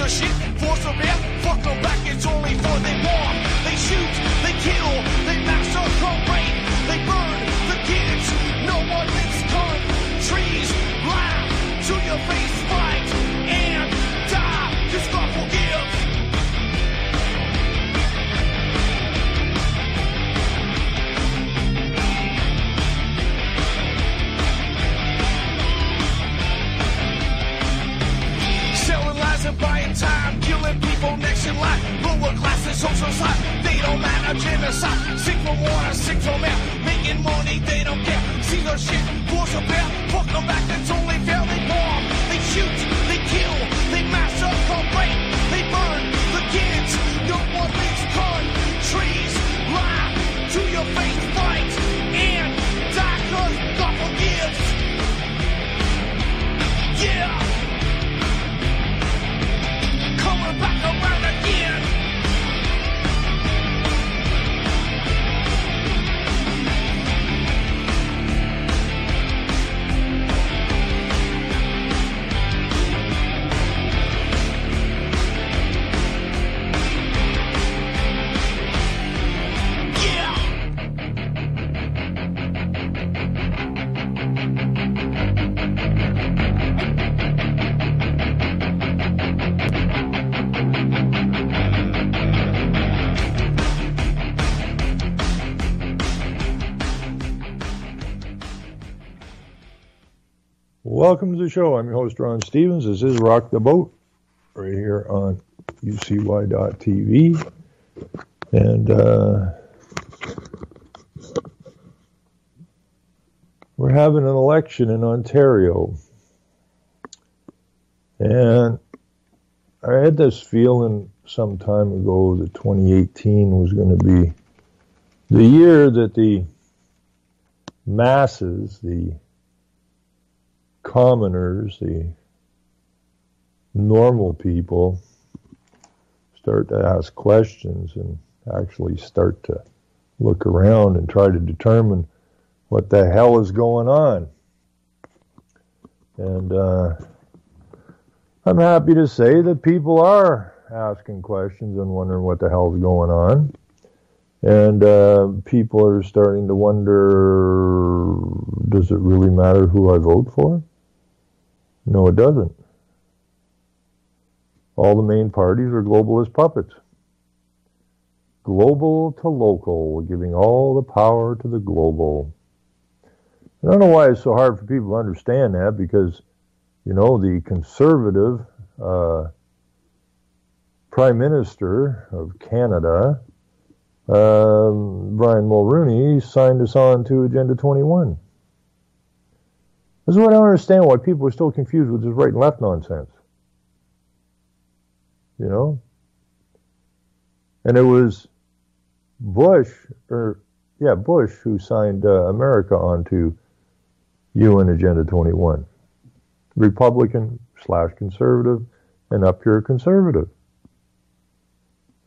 their shit, force them back, fuck them back, it's only for they bomb. They shoot, they kill, they massacre, rape, they burn the kids. No one lives countries, laugh to your face, fight and die, 'cause God forgives. Selling lies and buying time, killing people next in line. Lower classes, social side, they don't matter, genocide. Sick from water, sick from air, making money, they don't care. See their shit, force them back, fuck them back, that's only fair. They bomb, they shoot, they kill, they massacre, rape, they burn the kids. No one leaves countries, lie to your face, fight and die, 'cause God forgives. Yeah. Coming back around again. Welcome to the show. I'm your host, Ron Stevens. This is Rock the Boat, right here on UCY.TV. And we're having an election in Ontario. And I had this feeling some time ago that 2018 was going to be the year that the masses, the commoners, the normal people, start to ask questions and actually start to look around and try to determine what the hell is going on. And I'm happy to say that people are asking questions and wondering what the hell is going on. And people are starting to wonder, does it really matter who I vote for? No, it doesn't. All the main parties are globalist puppets. Global to local, giving all the power to the global. I don't know why it's so hard for people to understand that, because, you know, the conservative Prime Minister of Canada, Brian Mulroney, signed us on to Agenda 21. This is what I don't understand, why people are still confused with this right and left nonsense. You know? And it was Bush who signed America onto UN Agenda 21. Republican/conservative and up here conservative.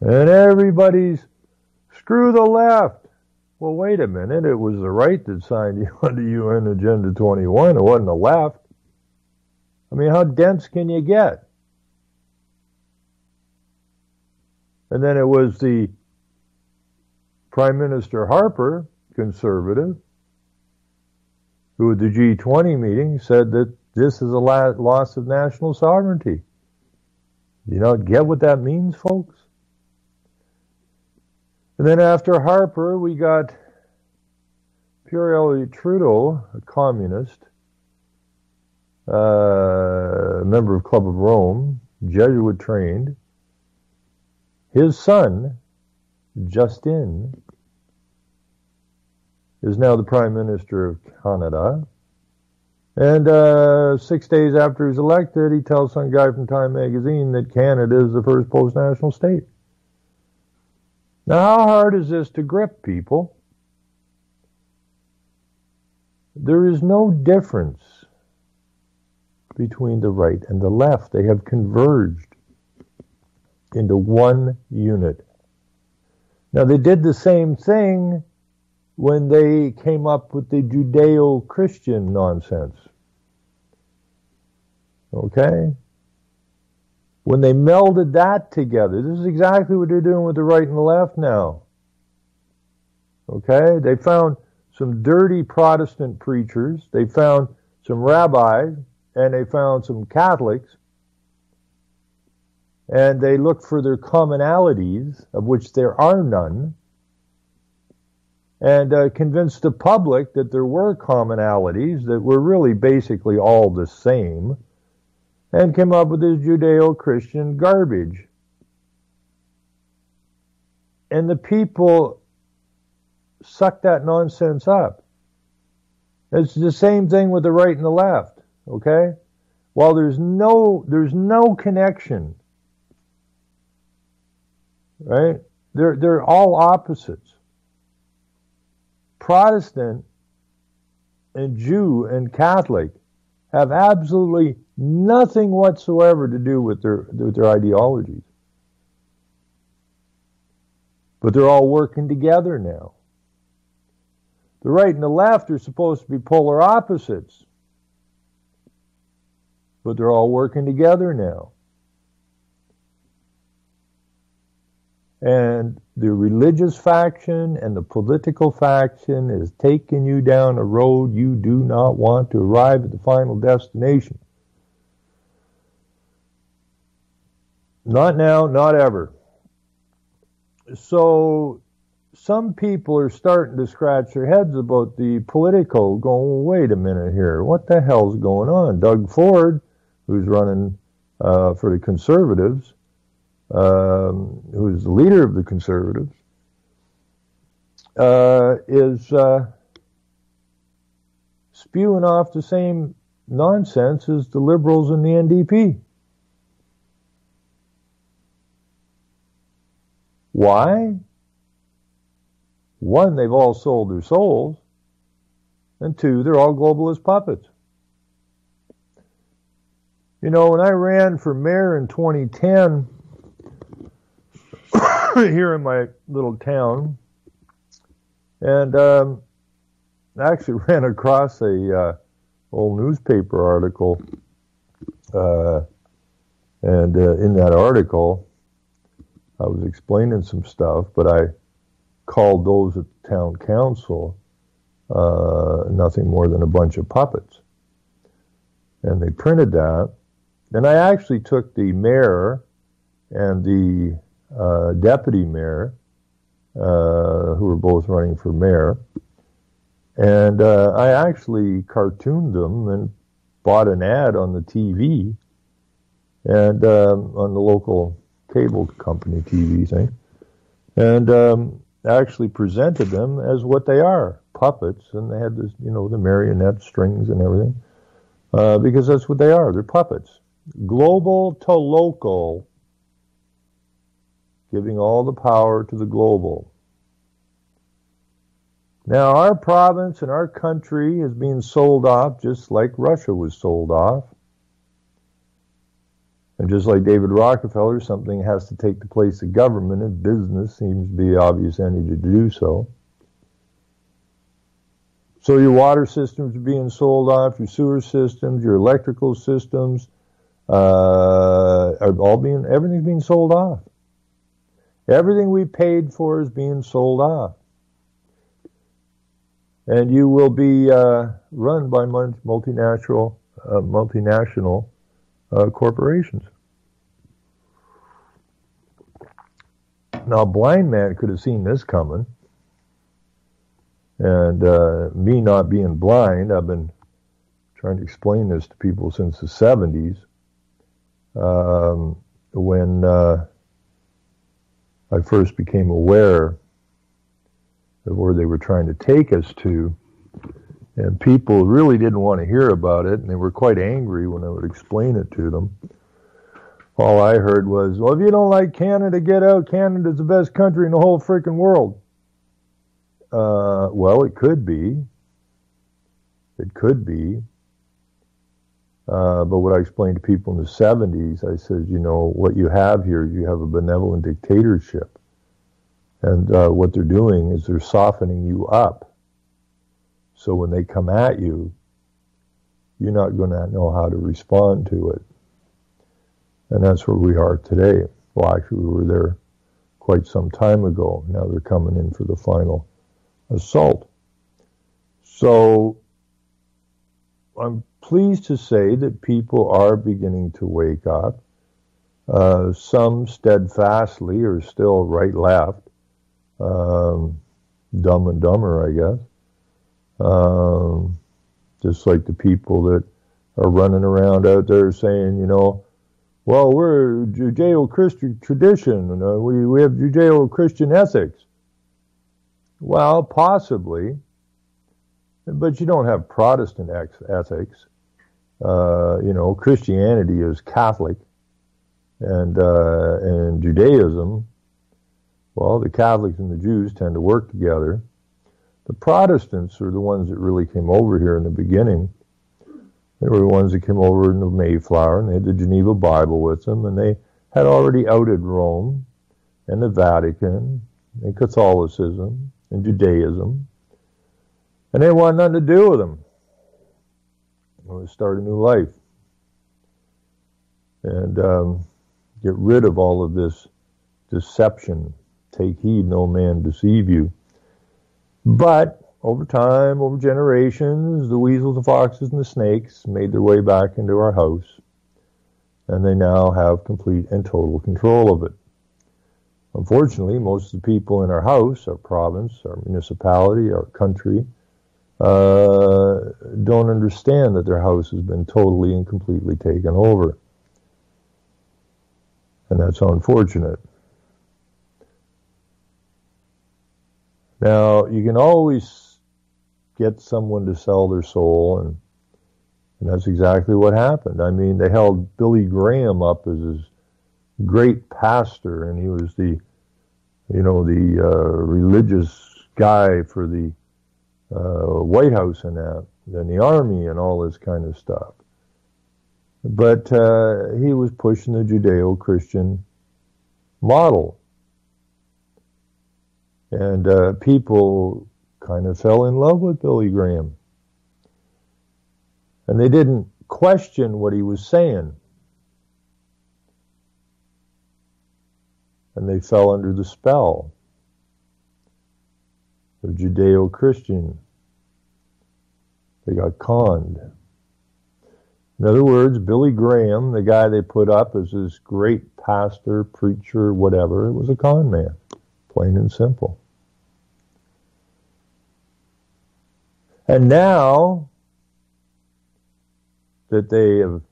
And everybody's, screw the left. Well, wait a minute. It was the right that signed you onto UN Agenda 21. It wasn't the left. I mean, how dense can you get? And then it was the Prime Minister Harper, conservative, who at the G20 meeting said that this is a loss of national sovereignty. You know, get what that means, folks? And then after Harper, we got Pierre Elliott Trudeau, a communist, a member of Club of Rome, Jesuit trained. His son, Justin, is now the Prime Minister of Canada. And 6 days after he's elected, he tells some guy from Time magazine that Canada is the first post-national state. Now, how hard is this to grip, people? There is no difference between the right and the left. They have converged into one unit. Now, they did the same thing when they came up with the Judeo-Christian nonsense. Okay? when they melded that together, this is exactly what they're doing with the right and the left now. Okay? They found some dirty Protestant preachers, they found some rabbis, and they found some Catholics, and they looked for their commonalities, of which there are none, and convinced the public that there were commonalities that were really basically all the same, and came up with this Judeo-Christian garbage. And the people suck that nonsense up. It's the same thing with the right and the left, okay? While there's no connection, right? They're all opposites. Protestant and Jew and Catholic have absolutely nothing whatsoever to do with their ideologies. But they're all working together now. The right and the left are supposed to be polar opposites. But they're all working together now. And the religious faction and the political faction is taking you down a road you do not want to arrive at the final destination. Not now, not ever. So some people are starting to scratch their heads about the political, going, well, wait a minute here, what the hell's going on? Doug Ford, who's running for the Conservatives, who's the leader of the Conservatives, is spewing off the same nonsense as the Liberals and the NDP. Why? One, they've all sold their souls, and two, they're all globalist puppets. You know, when I ran for mayor in 2010, here in my little town, and I actually ran across a old newspaper article, and in that article, I was explaining some stuff, but I called those at the town council nothing more than a bunch of puppets. And they printed that. And I actually took the mayor and the deputy mayor, who were both running for mayor, and I actually cartooned them and bought an ad on the TV and on the local cable company TV thing, and actually presented them as what they are, puppets, and they had this, you know, the marionette strings and everything, because that's what they are, they're puppets. Global to local, giving all the power to the global. Now, our province and our country is being sold off just like Russia was sold off. And just like David Rockefeller, something has to take the place of government, and business seems to be the obvious entity to do so. So your water systems are being sold off, your sewer systems, your electrical systems, everything's being sold off. Everything we paid for is being sold off. And you will be run by multinational corporations. Now, a blind man could have seen this coming. And me not being blind, I've been trying to explain this to people since the 70s, when I first became aware of where they were trying to take us to. And people really didn't want to hear about it, and they were quite angry when I would explain it to them. All I heard was, well, if you don't like Canada, get out. Canada's the best country in the whole freaking world. Well, it could be. It could be. But what I explained to people in the 70s, I said, you know, what you have here, you have a benevolent dictatorship. And what they're doing is they're softening you up. So when they come at you, you're not going to know how to respond to it. And that's where we are today. Well, actually, we were there quite some time ago. Now they're coming in for the final assault. So I'm pleased to say that people are beginning to wake up. Some steadfastly are still right-left, dumb and dumber, I guess. Just like the people that are running around out there saying, you know, well, we're Judeo-Christian tradition, and we have Judeo-Christian ethics. Well, possibly, but you don't have Protestant ethics. You know, Christianity is Catholic, and Judaism, well, the Catholics and the Jews tend to work together. The Protestants are the ones that really came over here in the beginning. They were the ones that came over in the Mayflower, and they had the Geneva Bible with them, and they had already outed Rome and the Vatican and Catholicism and Judaism, and they wanted nothing to do with them. They wanted to start a new life and get rid of all of this deception. Take heed, no man deceive you. But over time, over generations, the weasels, the foxes, and the snakes made their way back into our house, and they now have complete and total control of it. Unfortunately, most of the people in our house, our province, our municipality, our country, don't understand that their house has been totally and completely taken over. And that's unfortunate. Now, you can always get someone to sell their soul, and that's exactly what happened. I mean, they held Billy Graham up as this great pastor, and he was the, you know, the religious guy for the White House and that, and the army and all this kind of stuff. But he was pushing the Judeo-Christian model. And people kind of fell in love with Billy Graham. And they didn't question what he was saying. And they fell under the spell of Judeo-Christian. They got conned. In other words, Billy Graham, the guy they put up as this great pastor, preacher, whatever, was a con man, plain and simple. And now that they have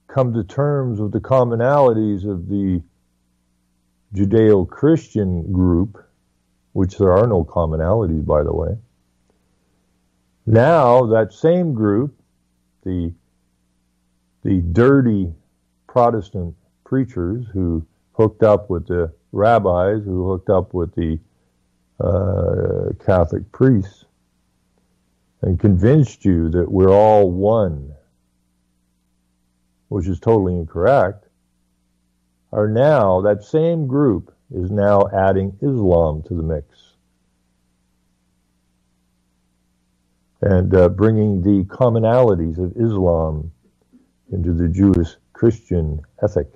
come to terms with the commonalities of the Judeo-Christian group, which there are no commonalities, by the way, now that same group, the dirty Protestant preachers who hooked up with the rabbis, who hooked up with the Catholic priests, and convinced you that we're all one, which is totally incorrect, are now, that same group is now adding Islam to the mix. And bringing the commonalities of Islam into the Jewish-Christian ethic.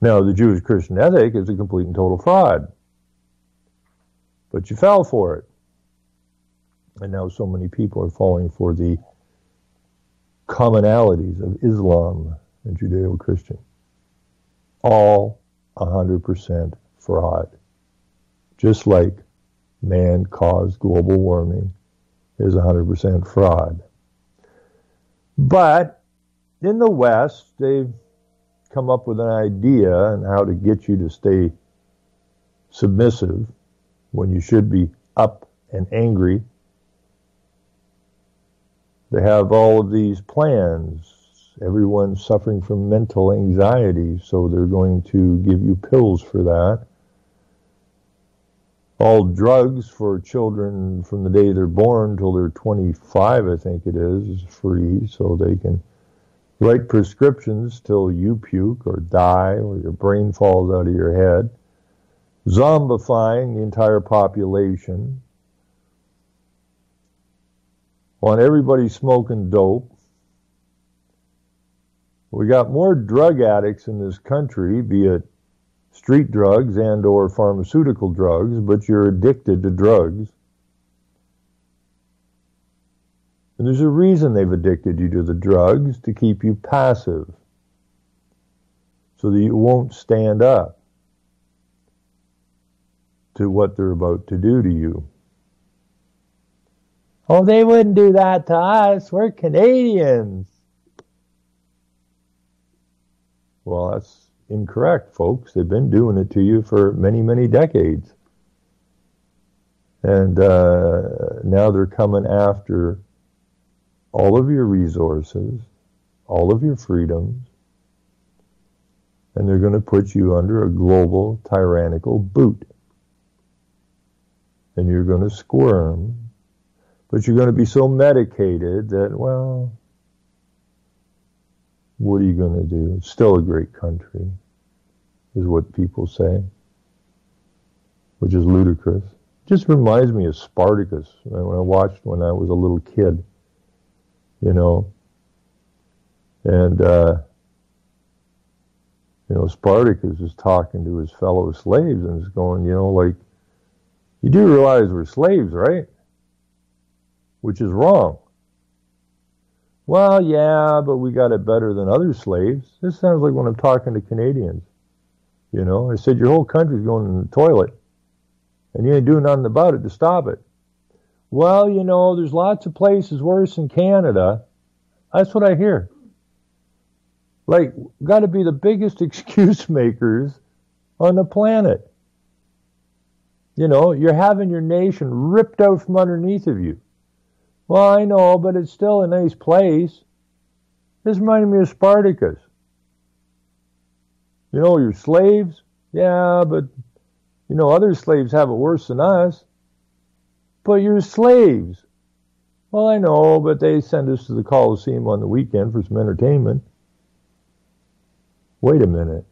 Now, the Jewish-Christian ethic is a complete and total fraud. But you fell for it. And now so many people are falling for the commonalities of Islam and Judeo-Christian. All 100% fraud. Just like man-caused global warming is 100% fraud. But in the West, they've come up with an idea on how to get you to stay submissive when you should be up and angry. They have all of these plans. Everyone's suffering from mental anxiety, so they're going to give you pills for that. All drugs for children from the day they're born till they're 25, I think it is free, so they can write prescriptions till you puke or die or your brain falls out of your head. Zombifying the entire population. Want everybody smoking dope. We got more drug addicts in this country, be it street drugs and or pharmaceutical drugs, but you're addicted to drugs. And there's a reason they've addicted you to the drugs, to keep you passive, so that you won't stand up to what they're about to do to you. Oh, they wouldn't do that to us. We're Canadians. Well, that's incorrect, folks. They've been doing it to you for many, many decades. And now they're coming after all of your resources, all of your freedoms, and they're going to put you under a global tyrannical boot. And you're going to squirm, but you're going to be so medicated that, well, what are you going to do? It's still a great country, is what people say, which is ludicrous. It just reminds me of Spartacus when I watched when I was a little kid, you know. And, you know, Spartacus is talking to his fellow slaves and is going, you know, like, you do realize we're slaves, right? Which is wrong. Well, yeah, but we got it better than other slaves. This sounds like when I'm talking to Canadians. You know, I said, your whole country's going in the toilet, and you ain't doing nothing about it to stop it. Well, you know, there's lots of places worse in Canada. That's what I hear. Like, got to be the biggest excuse makers on the planet. You know, you're having your nation ripped out from underneath of you. Well, I know, but it's still a nice place. This reminded me of Spartacus. You know, you're slaves. Yeah, but, you know, other slaves have it worse than us. But you're slaves. Well, I know, but they send us to the Coliseum on the weekend for some entertainment. Wait a minute.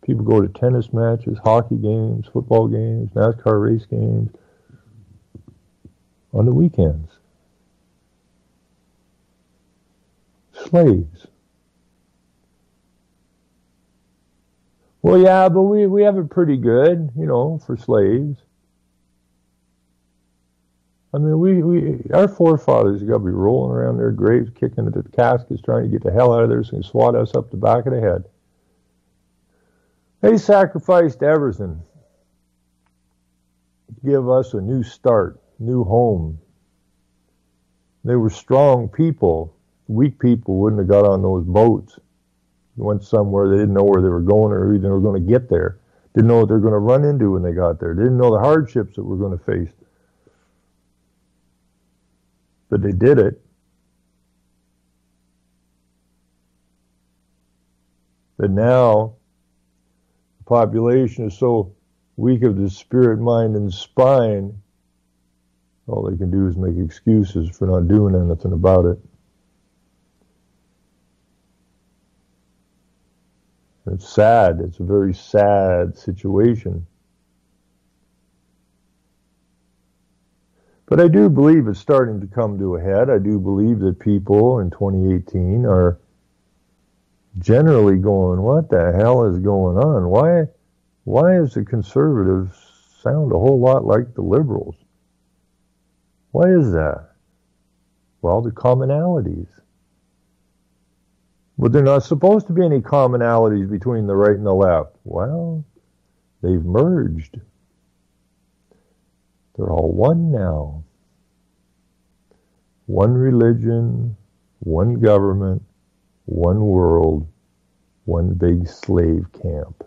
People go to tennis matches, hockey games, football games, NASCAR race games on the weekends. Slaves. Well, yeah, but we have it pretty good, you know, for slaves. I mean, our forefathers got to be rolling around their graves, kicking at the caskets, trying to get the hell out of there so they can swat us up the back of the head. They sacrificed everything to give us a new start, new home. They were strong people. Weak people wouldn't have got on those boats. They went somewhere, they didn't know where they were going or who they were going to get there. Didn't know what they were going to run into when they got there. Didn't know the hardships that we're going to face. But they did it. But now, the population is so weak of the spirit, mind, and spine, all they can do is make excuses for not doing anything about it. It's sad. It's a very sad situation. But I do believe it's starting to come to a head. I do believe that people in 2018 are generally going, what the hell is going on? Why does the conservatives sound a whole lot like the liberals? Why is that? Well, the commonalities. But there are not supposed to be any commonalities between the right and the left. Well, they've merged. They're all one now. One religion, one government, one world, one big slave camp.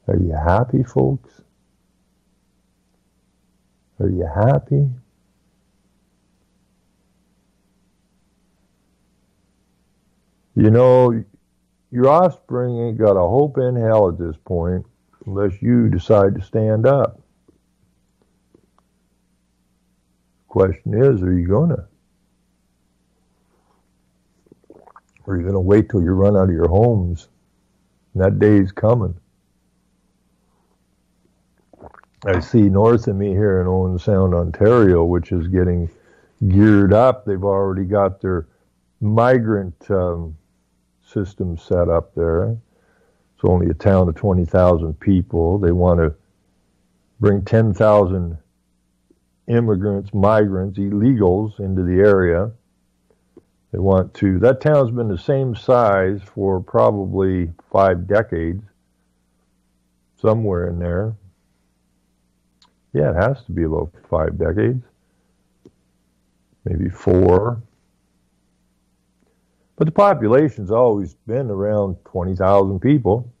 Are you happy, folks? Are you happy? You know, your offspring ain't got a hope in hell at this point unless you decide to stand up. Question is, are you gonna? Or are you gonna wait till you run out of your homes? And that day's coming. I see north of me here in Owen Sound, Ontario, which is getting geared up. They've already got their migrant system set up there. It's only a town of 20,000 people. They want to bring 10,000 immigrants, migrants, illegals into the area. They want to, that town's been the same size for probably 5 decades, somewhere in there. Yeah, it has to be about 5 decades, maybe 4. But the population's always been around 20,000 people.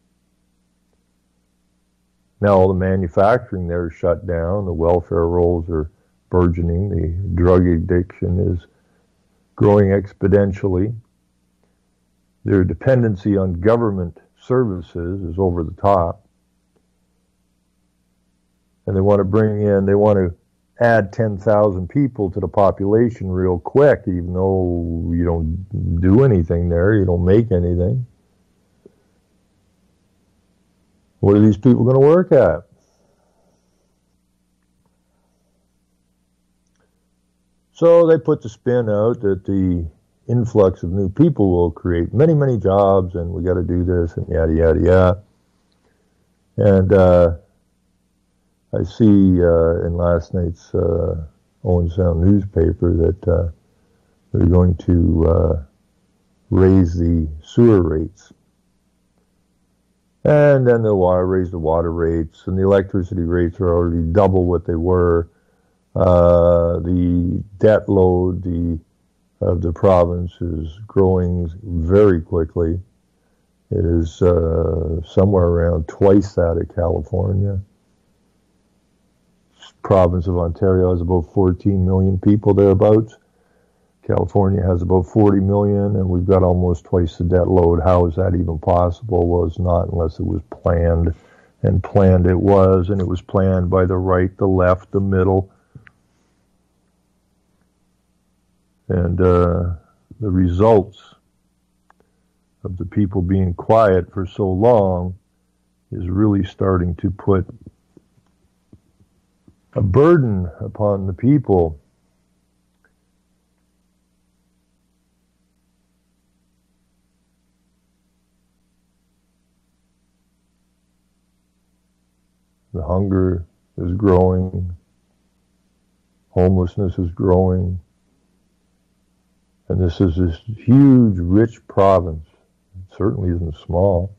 Now all the manufacturing there is shut down. The welfare rolls are burgeoning. The drug addiction is growing exponentially. Their dependency on government services is over the top. And they want to add 10,000 people to the population real quick, even though you don't do anything there, you don't make anything. What are these people going to work at? So they put the spin out that the influx of new people will create many, many jobs, and we got to do this, and yada, yada, yada. And I see in last night's Owen Sound newspaper that they're going to raise the sewer rates. And then they'll raise the water rates, and the electricity rates are already double what they were. The debt load of the province is growing very quickly. It is somewhere around twice that of California. Province of Ontario has about 14 million people thereabouts. California has about 40 million, and we've got almost twice the debt load. How is that even possible? Well, it's not unless it was planned, and planned it was, and it was planned by the right, the left, the middle. And the results of the people being quiet for so long is really starting to put a burden upon the people. The hunger is growing. Homelessness is growing. And this is this huge, rich province. It certainly isn't small.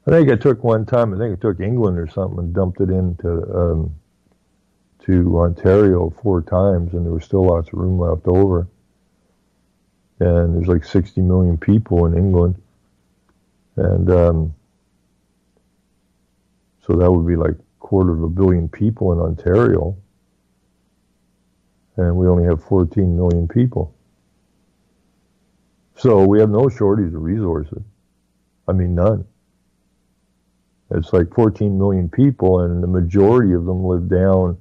I think I took England or something and dumped it into to Ontario 4 times, and there was still lots of room left over. And there's like 60 million people in England. And so that would be like 250 million people in Ontario. And we only have 14 million people. So we have no shortage of resources. I mean, none. It's like 14 million people, and the majority of them live down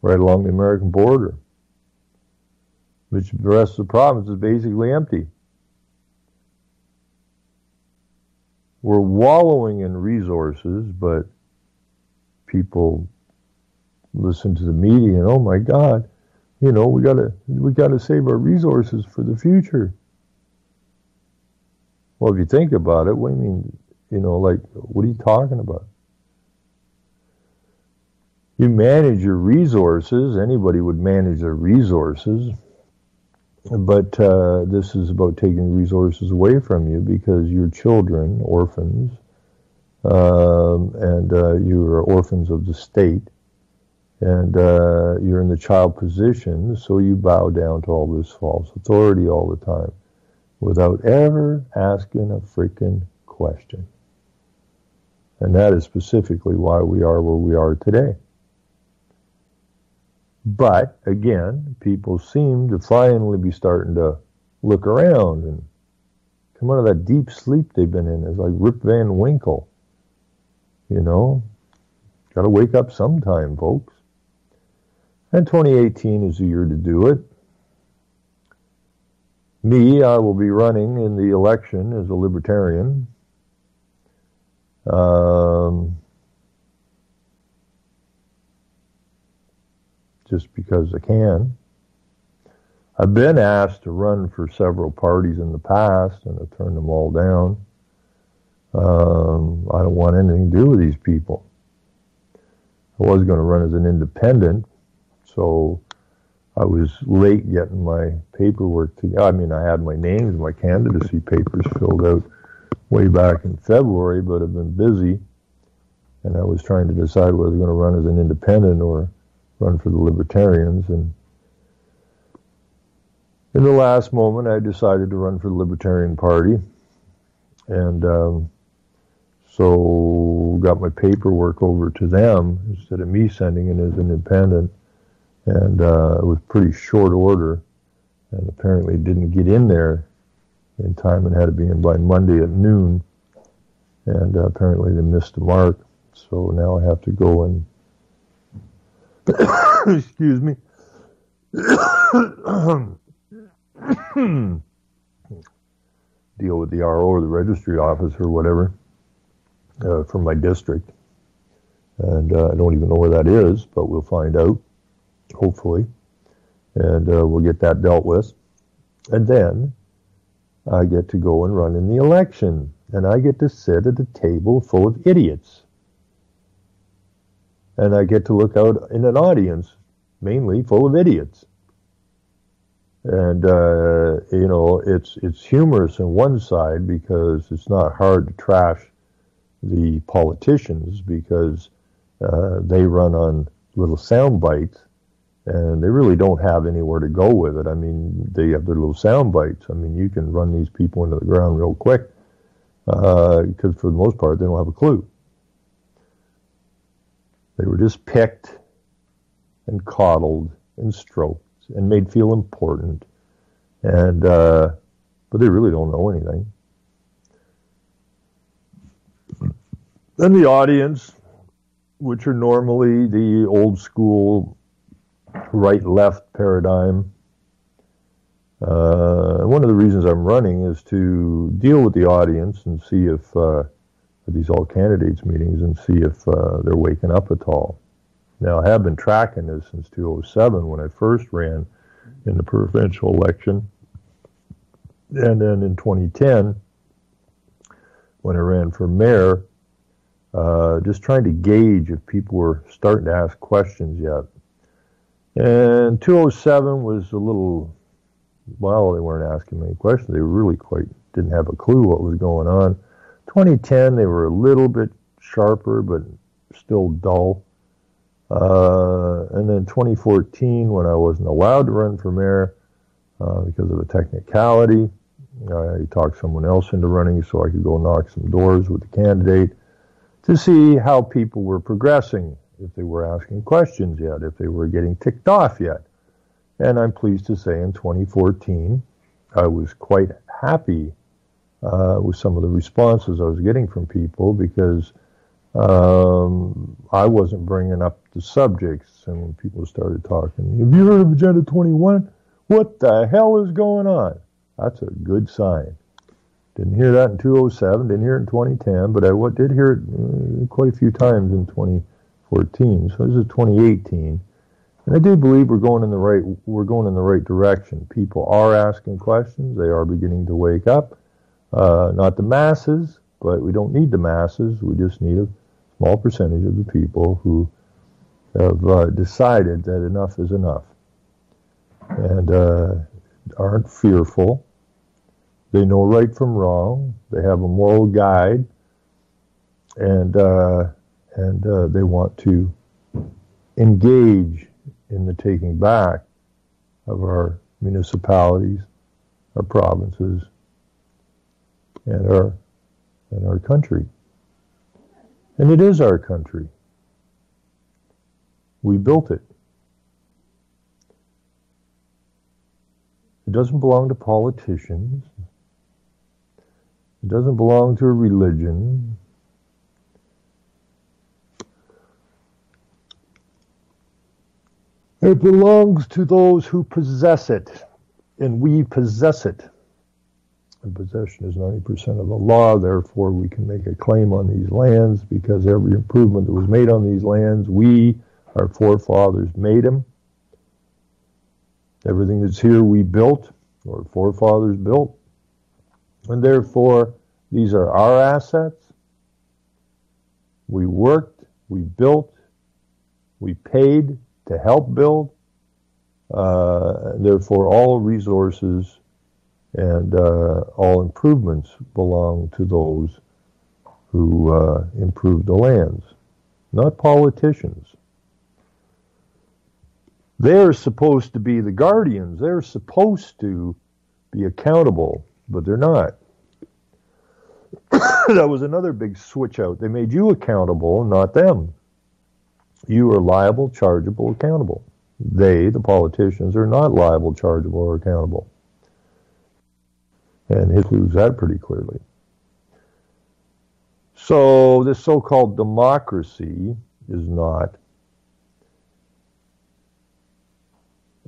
right along the American border, which the rest of the province is basically empty. We're wallowing in resources, but people listen to the media and, oh my God, we gotta save our resources for the future. Well, if you think about it, what do you mean? What are you talking about? You manage your resources. Anybody would manage their resources. But this is about taking resources away from you because you're children, orphans, and you are orphans of the state. And you're in the child position, so you bow down to all this false authority all the time without ever asking a freaking question. And that is specifically why we are where we are today. But, again, people seem to finally be starting to look around and come out of that deep sleep they've been in. It's like Rip Van Winkle. Got to wake up sometime, folks. And 2018 is the year to do it. I will be running in the election as a libertarian. Just because I can. I've been asked to run for several parties in the past, and I've turned them all down. I don't want anything to do with these people. I was going to run as an independent, so I was late getting my paperwork together. I mean, I had my names, my candidacy papers filled out way back in February, but I've been busy, and I was trying to decide whether I was going to run as an independent or run for the Libertarians, and in the last moment, I decided to run for the Libertarian Party, and so got my paperwork over to them instead of me sending it as an independent, and it was pretty short order, and apparently didn't get in there in time and had to be in by Monday at noon, and apparently they missed the mark, so now I have to go and excuse me, deal with the RO or the registry office or whatever from my district, and I don't even know where that is, but we'll find out, hopefully, and we'll get that dealt with, and then I get to go and run in the election, and I get to sit at a table full of idiots, and I get to look out in an audience mainly full of idiots. And, you know, it's humorous on one side because it's not hard to trash the politicians because they run on little sound bites and they really don't have anywhere to go with it. I mean, they have their little sound bites. I mean, you can run these people into the ground real quick because for the most part, they don't have a clue. They were just picked and coddled and stroked and made feel important, and but they really don't know anything. Then the audience, which are normally the old school right-left paradigm. One of the reasons I'm running is to deal with the audience and see if at these all candidates meetings and see if they're waking up at all. Now, I have been tracking this since 2007 when I first ran in the provincial election. And then in 2010, when I ran for mayor, just trying to gauge if people were starting to ask questions yet. And 2007 was a little, well, they weren't asking many questions. They really didn't have a clue what was going on. 2010, they were a little bit sharper, but still dull. And then 2014, when I wasn't allowed to run for mayor because of a technicality, I talked someone else into running so I could go knock some doors with the candidate to see how people were progressing, if they were asking questions yet, if they were getting ticked off yet. And I'm pleased to say in 2014, I was quite happy with some of the responses I was getting from people because I wasn't bringing up the subjects, and when people started talking, have you heard of Agenda 21? What the hell is going on? That's a good sign. Didn't hear that in 2007, didn't hear it in 2010, but I did hear it quite a few times in 2014. So this is 2018, and I do believe we're going in the right direction. People are asking questions. They are beginning to wake up. Not the masses, but we don't need the masses. We just need a small percentage of the people who have decided that enough is enough and aren't fearful. They know right from wrong. They have a moral guide, and they want to engage in the taking back of our municipalities, our provinces, and our country. And it is our country. We built it. It doesn't belong to politicians. It doesn't belong to a religion. It belongs to those who possess it, and we possess it. And possession is 90% of the law, therefore we can make a claim on these lands because every improvement that was made on these lands, our forefathers made them. Everything that's here we built, or forefathers built. And therefore, these are our assets. We worked, we built, we paid to help build. Therefore, all resources and all improvements belong to those who improve the lands, not politicians. They're supposed to be the guardians. They're supposed to be accountable, but they're not. That was another big switch out. They made you accountable, not them. You are liable, chargeable, accountable. They, the politicians, are not liable, chargeable, or accountable. And he proves that pretty clearly. So this so-called democracy is not.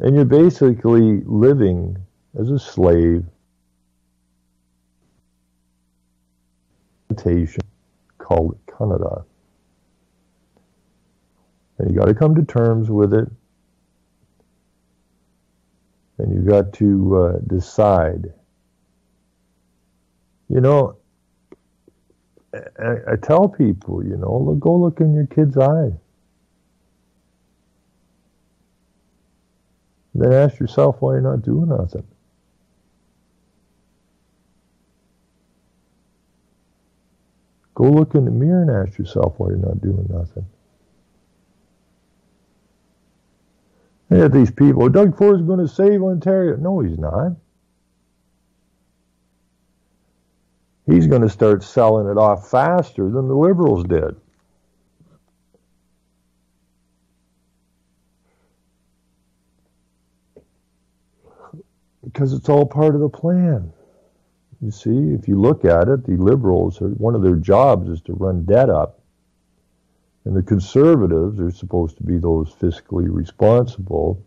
And you're basically living as a slave. Called Canada. And you got to come to terms with it. And you got to decide. You know, I tell people, you know, go look in your kid's eye. Then ask yourself why you're not doing nothing. Go look in the mirror and ask yourself why you're not doing nothing. And yet these people, Doug Ford is going to save Ontario. No, he's not. He's going to start selling it off faster than the Liberals did. Because it's all part of the plan. You see, if you look at it, the Liberals, one of their jobs is to run debt up. And the Conservatives are supposed to be those fiscally responsible.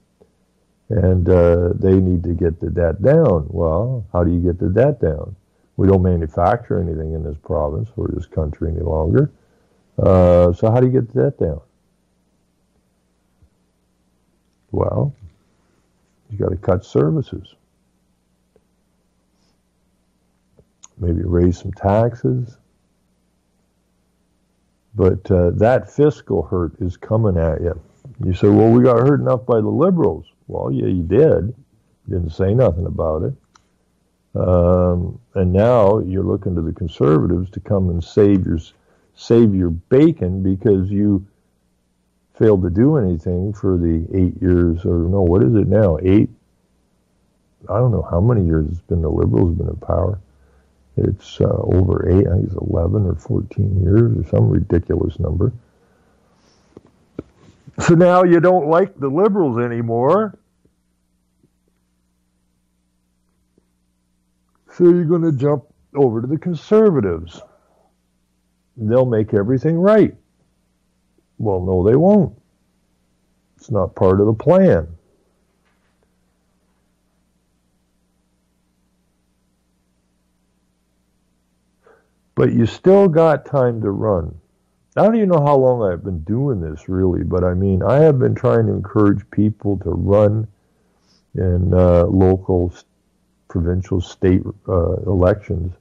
And they need to get the debt down. Well, how do you get the debt down? We don't manufacture anything in this province or this country any longer. So how do you get the debt down? Well, you got to cut services. Maybe raise some taxes. But that fiscal hurt is coming at you. You say, well, we got hurt enough by the Liberals. Well, yeah, you did. You didn't say nothing about it. And now you're looking to the Conservatives to come and save your bacon because you failed to do anything for the 8 years, or no, what is it now? 8? I don't know how many years it's been the Liberals have been in power. It's over 8, I think it's 11 or 14 years or some ridiculous number. So now you don't like the Liberals anymore. So you're going to jump over to the Conservatives. They'll make everything right. Well, no, they won't. It's not part of the plan. But you still got time to run. I don't even know how long I've been doing this, really, but I mean, I have been trying to encourage people to run in local, provincial, state elections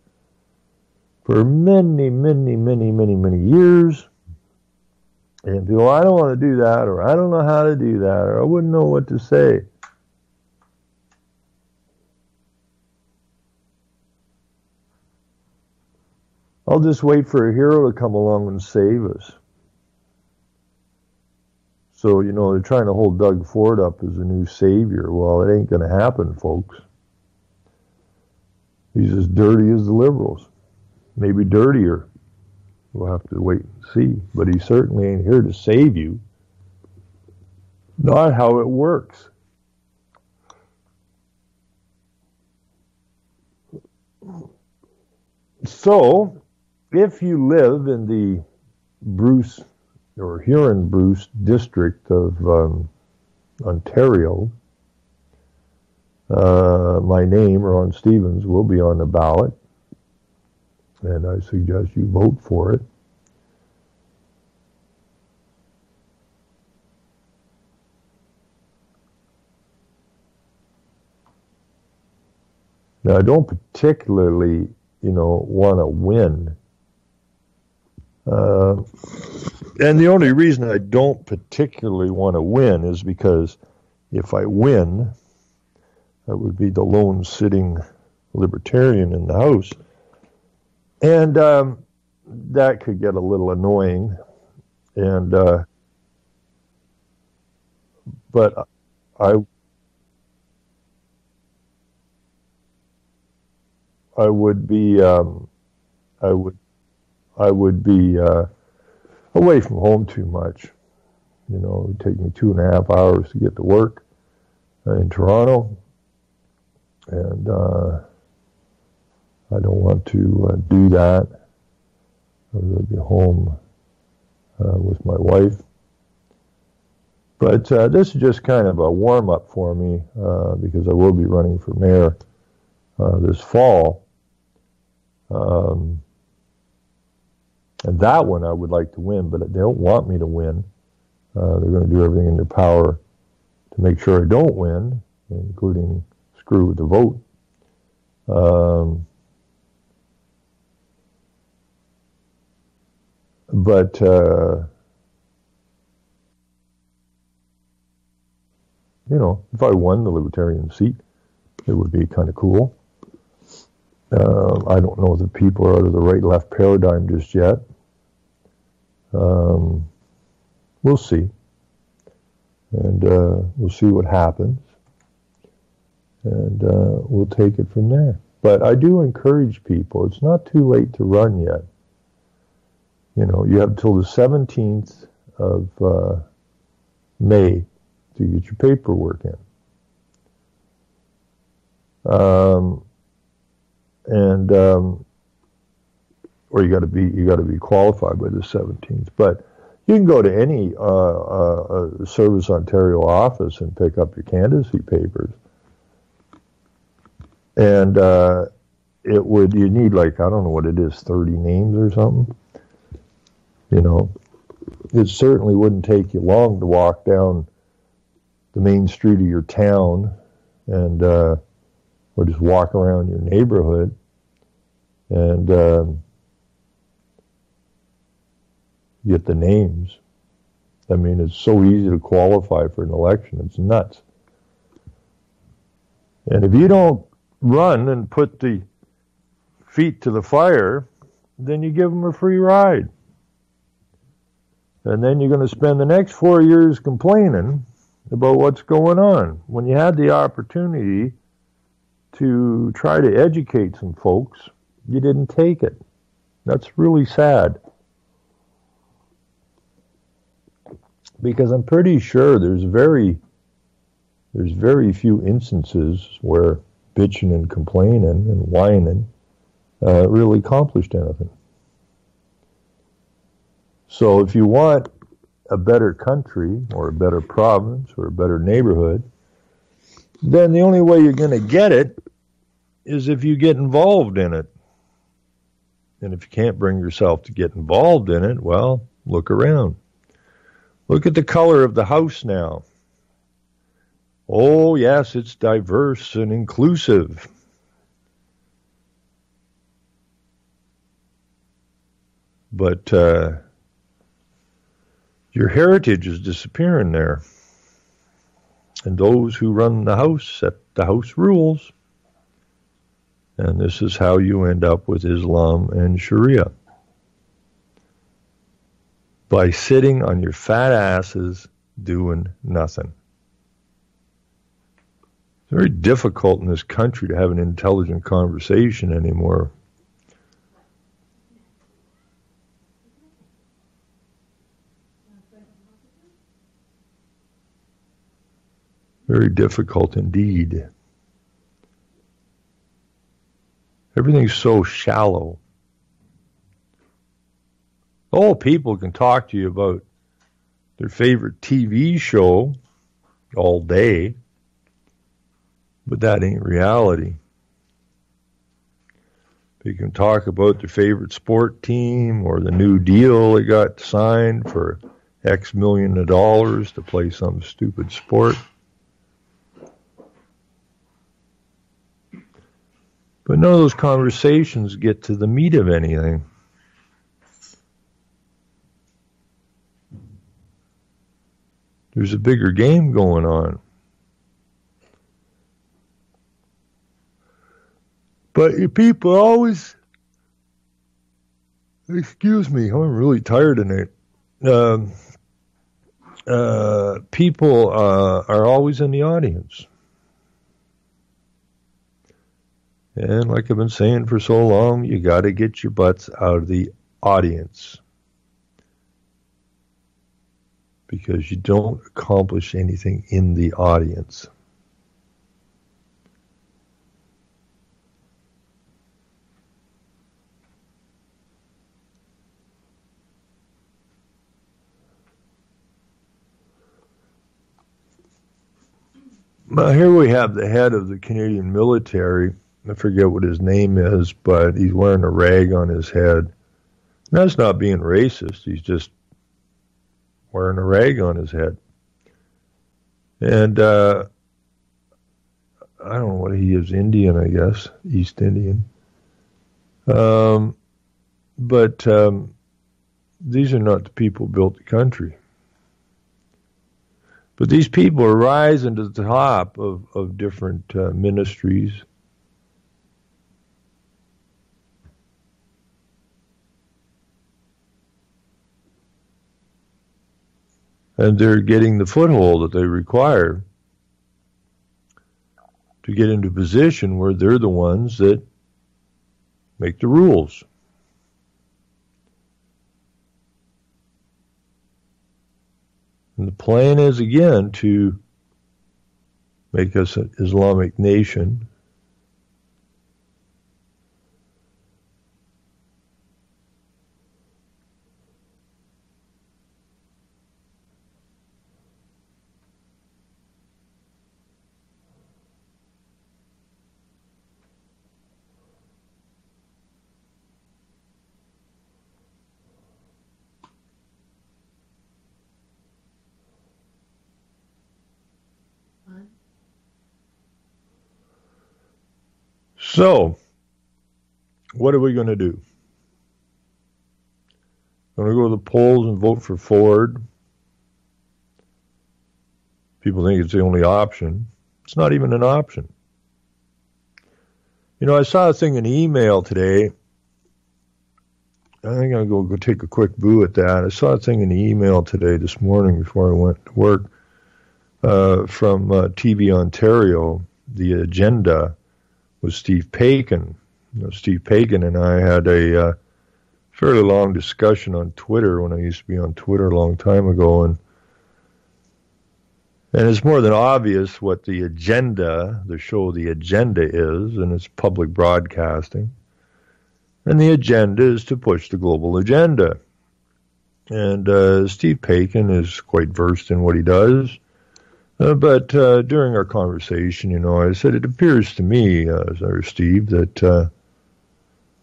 for many years. And people, I don't want to do that, or I don't know how to do that, or I wouldn't know what to say. I'll just wait for a hero to come along and save us. So, you know, they're trying to hold Doug Ford up as a new savior. Well, it ain't going to happen, folks. He's as dirty as the Liberals. Maybe dirtier. We'll have to wait and see. But he certainly ain't here to save you. Not how it works. So, if you live in the Bruce or Huron-Bruce district of Ontario, my name, Ron Stevens, will be on the ballot, and I suggest you vote for it. Now, I don't particularly, want to win. And the only reason I don't particularly want to win is because if I win, I would be the lone sitting libertarian in the House. And that could get a little annoying. And but I would be away from home too much. It would take me 2.5 hours to get to work in Toronto, and I don't want to do that. I would be home with my wife. But this is just kind of a warm-up for me because I will be running for mayor this fall. And that one I would like to win, but they don't want me to win. They're going to do everything in their power to make sure I don't win, including screw with the vote. But if I won the Libertarian seat, it would be kind of cool. I don't know if the people are out of the right-left paradigm just yet. We'll see. And we'll see what happens. And we'll take it from there. But I do encourage people, it's not too late to run yet. You have until the 17th of May to get your paperwork in. Or you got to be qualified by the 17th. But you can go to any Service Ontario office and pick up your candidacy papers. And you need I don't know what it is, 30 names or something. It certainly wouldn't take you long to walk down the main street of your town and or just walk around your neighborhood and get the names. I mean, it's so easy to qualify for an election. It's nuts. And if you don't run and put the feet to the fire, then you give them a free ride. And then you're going to spend the next 4 years complaining about what's going on. When you had the opportunity to try to educate some folks, you didn't take it. That's really sad. Because I'm pretty sure there's very few instances where bitching and complaining and whining really accomplished anything. So if you want a better country or a better province or a better neighborhood, then the only way you're going to get it is if you get involved in it. And if you can't bring yourself to get involved in it, well, look around. Look at the color of the House now. Oh, yes, it's diverse and inclusive. But your heritage is disappearing there. And those who run the House set the House rules. And this is how you end up with Islam and Sharia. By sitting on your fat asses doing nothing. It's very difficult in this country to have an intelligent conversation anymore. Very difficult indeed. Everything's so shallow. Oh, people can talk to you about their favorite TV show all day, but that ain't reality. They can talk about their favorite sport team or the new deal that got signed for X million of dollars to play some stupid sport. But none of those conversations get to the meat of anything. There's a bigger game going on. But you people always, excuse me, I'm really tired tonight. People are always in the audience. And like I've been saying for so long, you got to get your butts out of the audience. Because you don't accomplish anything in the audience. Well, here we have the head of the Canadian military. I forget what his name is, but he's wearing a rag on his head. That's not being racist. He's just wearing a rag on his head. And I don't know what he is, Indian, I guess, East Indian. But these are not the people who built the country. But these people are rising to the top of different ministries. And they're getting the foothold that they require to get into a position where they're the ones that make the rules. And the plan is, again, to make us an Islamic nation. So, what are we going to do? Going to go to the polls and vote for Ford? People think it's the only option. It's not even an option. You know, I saw a thing in email today. I think I'll go take a quick boo at that. I saw a thing in the email today, this morning, before I went to work, from TV Ontario, The Agenda, with Steve Paikin. You know, Steve Paikin and I had a fairly long discussion on Twitter when I used to be on Twitter a long time ago, and it's more than obvious what the agenda, the show The Agenda is, and it's public broadcasting. And the agenda is to push the global agenda. And Steve Paikin is quite versed in what he does. But during our conversation, you know, I said, it appears to me, Steve, that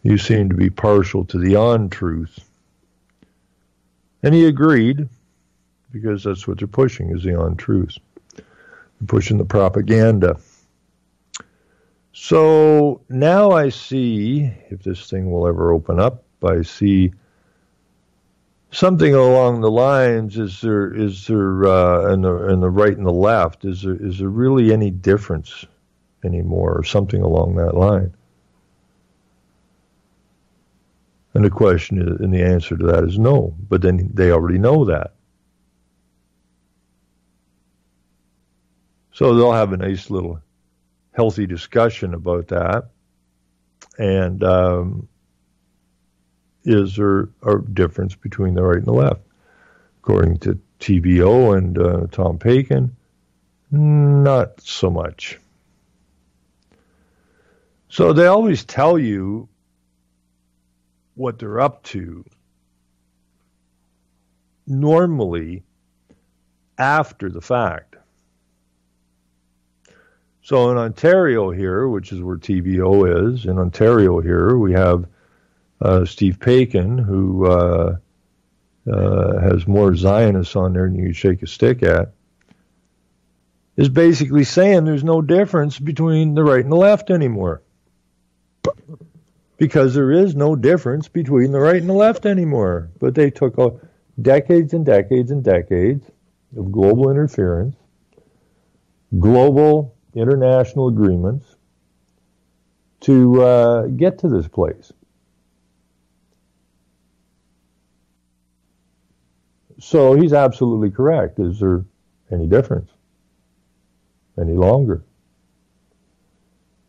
you seem to be partial to the untruth. And he agreed, because that's what they're pushing, is the untruth. They're pushing the propaganda. So now I see, if this thing will ever open up, I see something along the lines, is there in the right and the left, is there really any difference anymore, or something along that line? And the question is, and the answer to that is no. But then they already know that. So they'll have a nice little healthy discussion about that. And is there a difference between the right and the left? According to TVO and Tom Paikin, not so much. So they always tell you what they're up to, normally after the fact. So in Ontario here, which is where TVO is, in Ontario here, we have Steve Paikin, who has more Zionists on there than you shake a stick at, is basically saying there's no difference between the right and the left anymore. Because there is no difference between the right and the left anymore. But they took decades and decades and decades of global interference, global international agreements to get to this place. So he's absolutely correct. Is there any difference? Any longer?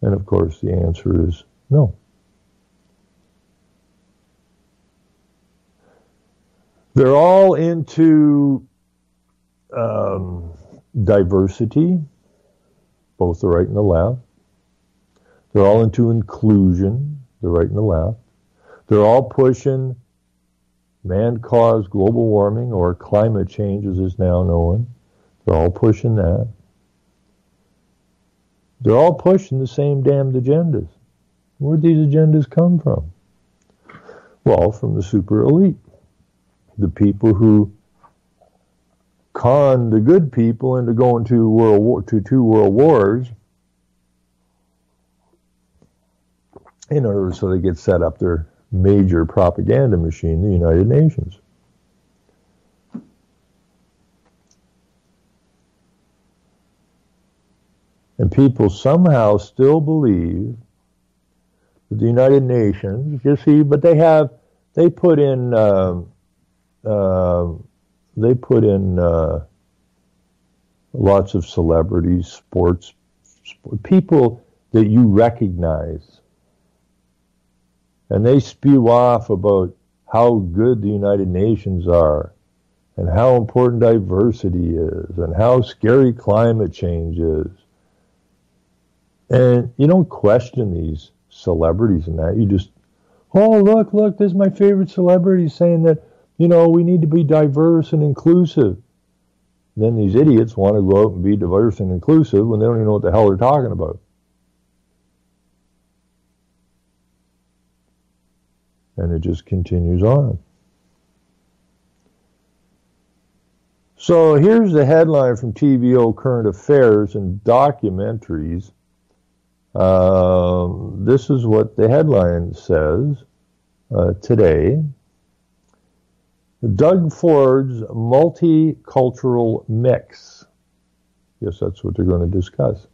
And of course the answer is no. They're all into diversity, both the right and the left. They're all into inclusion, the right and the left. They're all pushing man-caused global warming, or climate change as is now known. They're all pushing that. They're all pushing the same damned agendas. Where'd these agendas come from? Well, from the super elite. The people who conned the good people into going to two world wars in order so they could set up their major propaganda machine, the United Nations. And people somehow still believe that the United Nations, you see, but they put in lots of celebrities, sports, people that you recognize. And they spew off about how good the United Nations are, and how important diversity is, and how scary climate change is. And you don't question these celebrities and that. You just, oh, look, this is my favorite celebrity saying that, we need to be diverse and inclusive. Then these idiots want to go out and be diverse and inclusive when they don't even know what the hell they're talking about. And it just continues on. So here's the headline from TVO Current Affairs and Documentaries. This is what the headline says today. Doug Ford's multicultural mix. Yes, that's what they're going to discuss.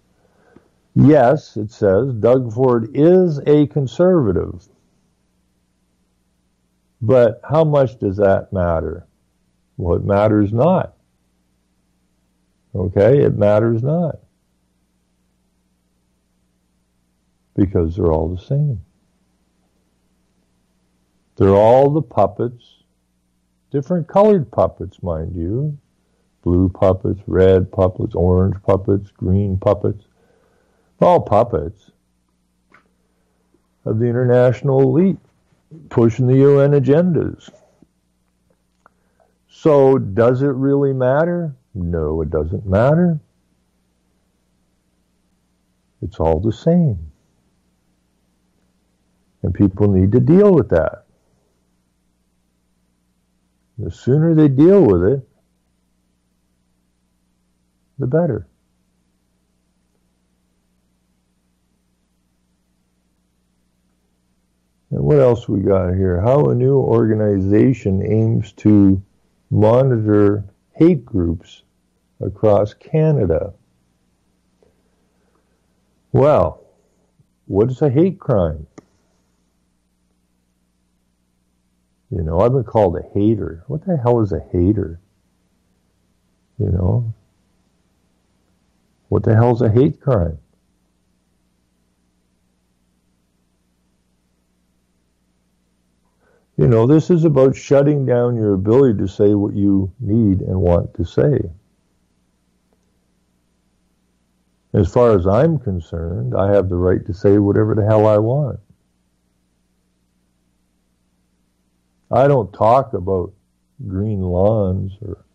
Yes, it says, Doug Ford is a conservative. But how much does that matter? Well, it matters not. Okay, it matters not. Because they're all the same. They're all the puppets, different colored puppets, mind you. Blue puppets, red puppets, orange puppets, green puppets. All puppets of the international elite pushing the UN agendas. So does it really matter? No, it doesn't matter. It's all the same. And people need to deal with that. The sooner they deal with it, the better. And what else we got here? How a new organization aims to monitor hate groups across Canada. Well, what is a hate crime? I've been called a hater. What the hell is a hater? What the hell is a hate crime? This is about shutting down your ability to say what you need and want to say. As far as I'm concerned, I have the right to say whatever the hell I want. I don't talk about green lawns or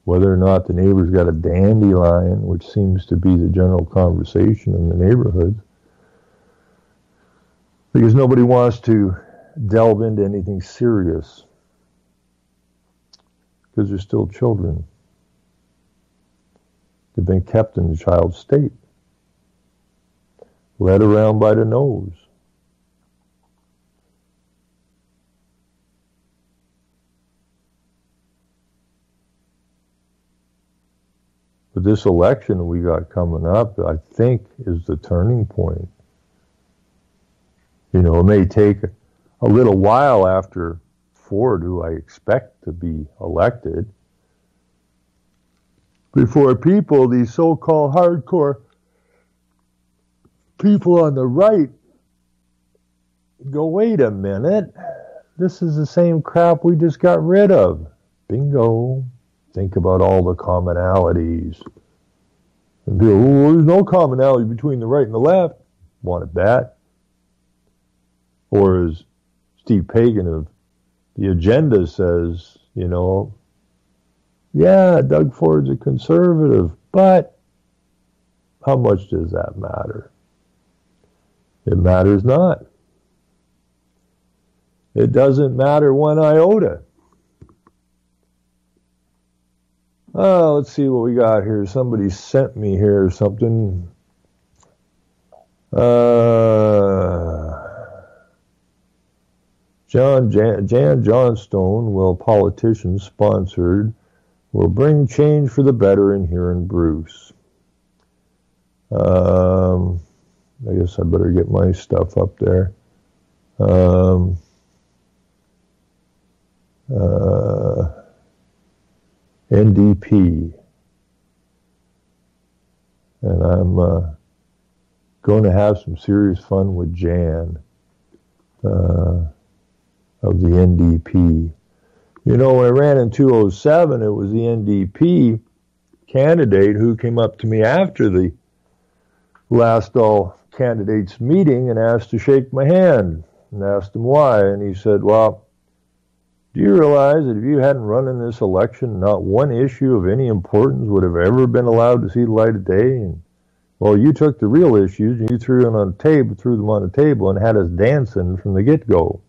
whether or not the neighbor's got a dandelion, which seems to be the general conversation in the neighborhoods, because nobody wants to delve into anything serious because they're still children. They've been kept in the child state, led around by the nose, this election we got coming up, I think, is the turning point. You know, it may take a little while after Ford, who I expect to be elected, before people, these so-called hardcore people on the right, go, wait a minute, this is the same crap we just got rid of. Bingo. Think about all the commonalities. And people, oh, there's no commonality between the right and the left. Want to bet? Or as Steve Pagan of The Agenda says, you know, yeah, Doug Ford's a conservative, but how much does that matter? It matters not. It doesn't matter one iota. Let's see what we got here. Somebody sent me here something. Jan Johnstone, well, politicians sponsored, will bring change for the better in Huron Bruce. I guess I better get my stuff up there. NDP. And I'm going to have some serious fun with Jan of the NDP. You know, when I ran in 2007, it was the NDP candidate who came up to me after the last all candidates meeting and asked to shake my hand, and asked him why. And he said, well, do you realize that if you hadn't run in this election, not one issue of any importance would have ever been allowed to see the light of day? And well, you took the real issues and you threw them on the table and had us dancing from the get-go.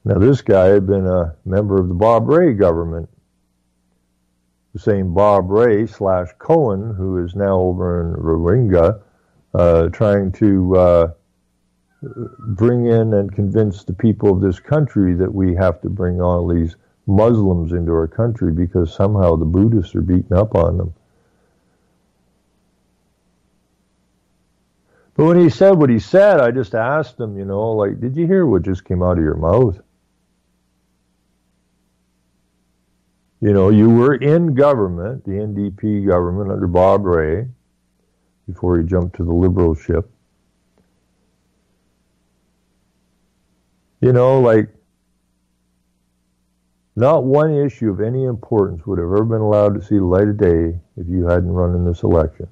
Now, this guy had been a member of the Bob Rae government. The same Bob Rae / Cohen, who is now over in Rohingya, trying to bring in and convince the people of this country that we have to bring all these Muslims into our country because somehow the Buddhists are beating up on them. But when he said what he said, I just asked him, you know, like, did you hear what just came out of your mouth? You know, you were in government, the NDP government under Bob Rae, before he jumped to the Liberal ship. You know, like, not one issue of any importance would have ever been allowed to see the light of day if you hadn't run in this election.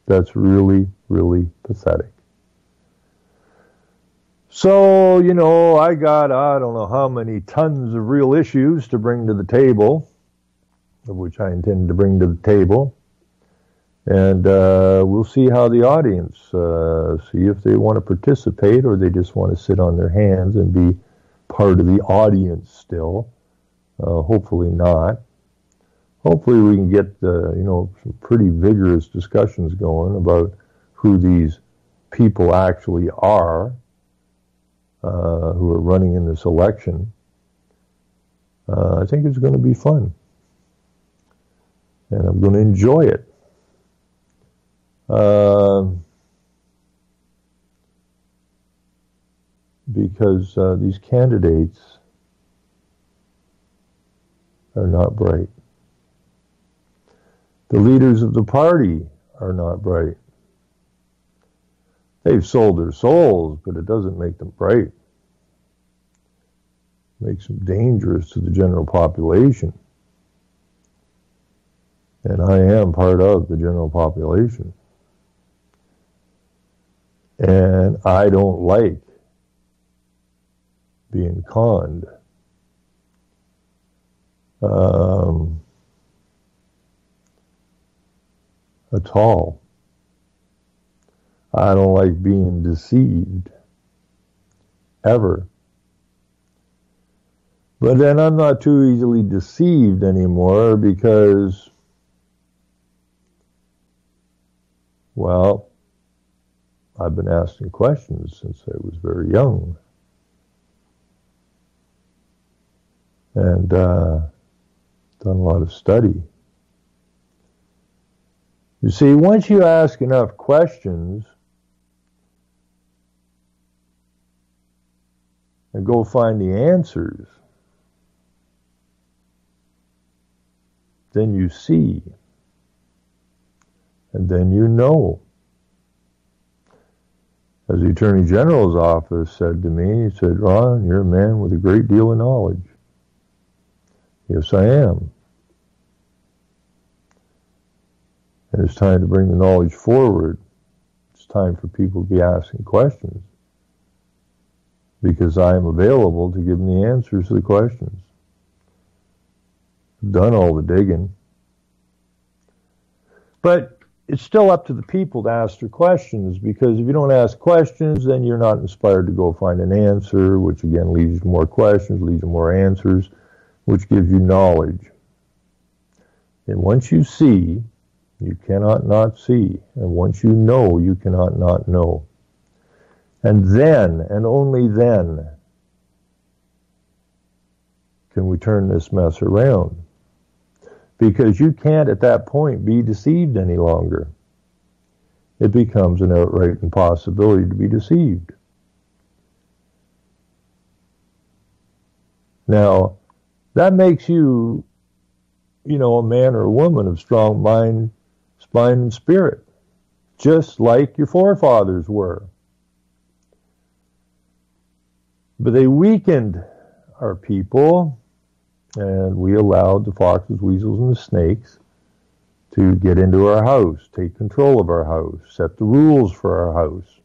That's really, really pathetic. So, you know, I got, I don't know how many tons of real issues to bring to the table, of which I intend to bring to the table. And we'll see how the audience, see if they want to participate or they just want to sit on their hands and be part of the audience still. Hopefully not. Hopefully we can get, you know, some pretty vigorous discussions going about who these people actually are who are running in this election. I think it's going to be fun. And I'm going to enjoy it. Because these candidates are not bright. The leaders of the party are not bright. They've sold their souls, but it doesn't make them bright. It makes them dangerous to the general population. And I am part of the general population. And I don't like being conned. At all. I don't like being deceived. Ever. But then I'm not too easily deceived anymore because, well, I've been asking questions since I was very young. And done a lot of study. You see, once you ask enough questions and go find the answers, then you see, and then you know. As the Attorney General's office said to me, he said, "Ron, you're a man with a great deal of knowledge." Yes, I am. And it's time to bring the knowledge forward. It's time for people to be asking questions, because I am available to give them the answers to the questions. I've done all the digging. But it's still up to the people to ask their questions, because if you don't ask questions, then you're not inspired to go find an answer, which again leads to more questions, leads to more answers, which gives you knowledge. And once you see, you cannot not see. And once you know, you cannot not know. And then, and only then, can we turn this mess around. Because you can't at that point be deceived any longer. It becomes an outright impossibility to be deceived. Now, that makes you, a man or a woman of strong mind, spine, and spirit, just like your forefathers were. But they weakened our people, and we allowed the foxes, weasels, and the snakes to get into our house, take control of our house, set the rules for our house.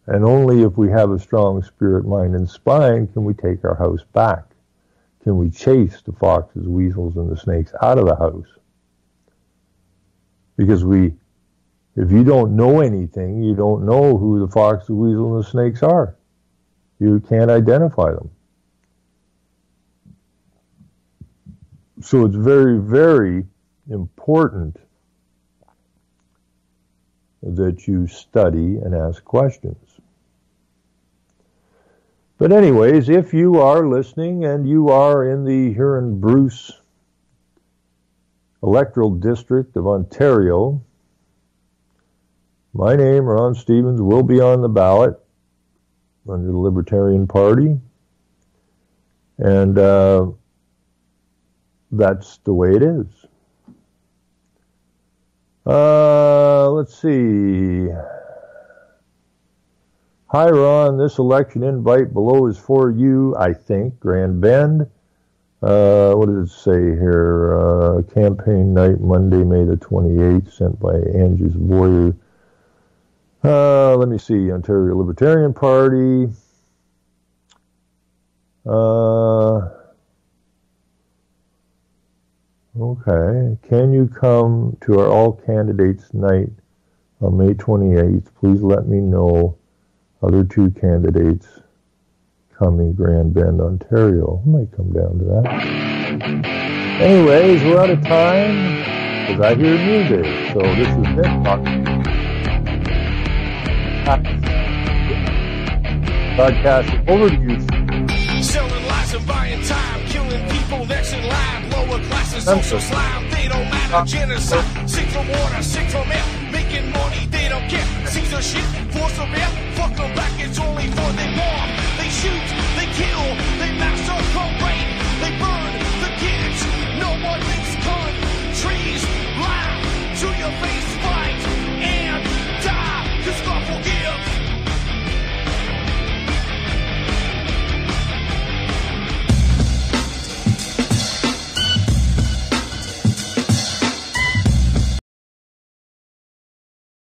And only if we have a strong spirit, mind, and spine can we take our house back. Can we chase the foxes, weasels, and the snakes out of the house? Because if you don't know anything, you don't know who the foxes, weasels, and the snakes are. You can't identify them. So it's very, very important that you study and ask questions. But anyways, if you are listening and you are in the Huron-Bruce electoral district of Ontario, my name, Ron Stevens, will be on the ballot under the Libertarian Party. And that's the way it is. Let's see. Hi, Ron. This election invite below is for you, I think. Grand Bend. What does it say here? Campaign night, Monday, May the 28th, sent by Angus Boyer. Let me see. Ontario Libertarian Party. Okay. Can you come to our all candidates night on May 28th? Please let me know. Other two candidates coming, Grand Bend, Ontario. I might come down to that. Anyways, we're out of time because I hear music. So this is Nick talking. Podcast over to you. Selling lies and buying time, killing people next in line. Lower classes, social slime, they don't matter. Genocide, sick from water, sick from air. Making money, they don't care. Caesar shit, force of air. Fuck them back, it's only for they bomb. They shoot,